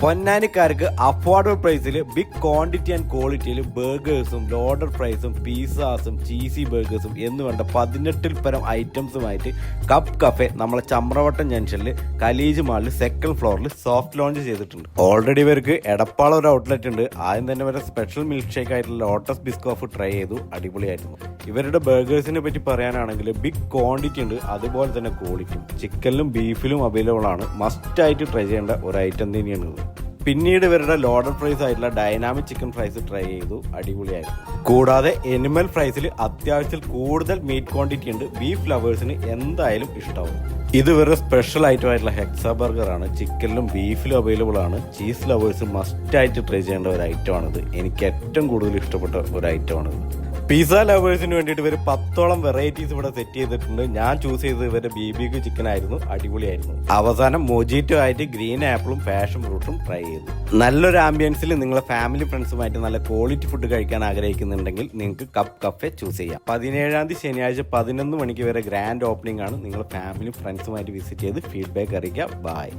പൊന്നാനിക്കാർക്ക് affordable പ്രൈസിൽ big quantity and ക്വാളിറ്റിയിൽ ബർഗേഴ്സും loader ഫ്രൈസും പിസ്സാസും cheesy ബർഗേഴ്സും എന്ന് വേണ്ട 18 പരം ഐറ്റംസുമായിട്ട് കപ്പ് കഫേ നമ്മളെ ചമ്രവട്ടം ജംഗ്ഷനിൽ കലീജ് മാളിൽ സെക്കൻഡ് ഫ്ലോറിൽ സോഫ്റ്റ് ലോഞ്ച് ചെയ്തിട്ടുണ്ട്. ഓൾറെഡി ഇവർക്ക് എടപ്പാള ഒരു ഔട്ട്ലെറ്റ് ഉണ്ട്. ആദ്യം തന്നെ ഇവരുടെ സ്പെഷ്യൽ മിൽക്ക് ഷേക്ക് ആയിട്ടുള്ള ലോട്ടസ് ബിസ്കോഫ് ട്രൈ ചെയ്തു, അടിപൊളിയായിരുന്നു. ഇവരുടെ ബർഗേഴ്സിനെ പറ്റി പറയാനാണെങ്കിൽ ബിഗ് ക്വാണ്ടിറ്റി ഉണ്ട്, അതുപോലെ തന്നെ ക്വാളിറ്റിയും. ചിക്കനിലും ബീഫിലും അവൈലബിൾ ആണ്. മസ്റ്റ് ആയിട്ട് ട്രൈ ചെയ്യേണ്ട ഒരു ഐറ്റം തന്നെയാണ് ഇത്. പിന്നീട് ഇവരുടെ ലോഡർ ഫ്രൈസ് ആയിട്ടുള്ള ഡൈനാമിക് ചിക്കൻ ഫ്രൈസ് ട്രൈ ചെയ്തു, അടിപൊളിയായിരുന്നു. കൂടാതെ എനിമൽ ഫ്രൈസിൽ അത്യാവശ്യത്തിൽ കൂടുതൽ മീറ്റ് ക്വാണ്ടിറ്റി ഉണ്ട്. ബീഫ് ലവേഴ്സിന് എന്തായാലും ഇഷ്ടമാവും. ഇത് ഇവരുടെ സ്പെഷ്യൽ ഐറ്റം ആയിട്ടുള്ള ഹെക്സ ബർഗർ ആണ്. ചിക്കനിലും ബീഫിലും അവൈലബിൾ ആണ്. ചീസ് ലവേഴ്സ് മസ്റ്റ് ആയിട്ട് ട്രൈ ചെയ്യേണ്ട ഒരു ഐറ്റമാണിത്. എനിക്ക് ഏറ്റവും കൂടുതൽ ഇഷ്ടപ്പെട്ട ഒരു ഐറ്റമാണിത്. പിസ്സ ലവേഴ്സിന് വേണ്ടിയിട്ട് ഇവർ 10ഓളം വെറൈറ്റീസ് ഇവിടെ സെറ്റ് ചെയ്തിട്ടുണ്ട്. ഞാൻ ചൂസ് ചെയ്തത് ഇവരുടെ BBQ ചിക്കൻ ആയിരുന്നു, അടിപൊളിയായിരുന്നു. അവസാനം മൊജീറ്റോ ആയിട്ട് ഗ്രീൻ ആപ്പിളും പാഷൻ ഫ്രൂട്ടും ട്രൈ ചെയ്തു. നല്ലൊരു ആംബിയൻസിൽ നിങ്ങളെ ഫാമിലി ഫ്രണ്ട്സുമായിട്ട് നല്ല ക്വാളിറ്റി ഫുഡ് കഴിക്കാൻ ആഗ്രഹിക്കുന്നുണ്ടെങ്കിൽ നിങ്ങൾക്ക് കപ്പ് കഫേ ചൂസ് ചെയ്യാം. 17-ാം തീയതി ശനിയാഴ്ച 11 മണിക്ക് വരെ ഗ്രാൻഡ് ഓപ്പണിംഗ് ആണ്. നിങ്ങൾ ഫാമിലി ഫ്രണ്ട്സുമായിട്ട് വിസിറ്റ് ചെയ്ത് ഫീഡ്ബാക്ക് അറിയിക്കുക. ബൈ.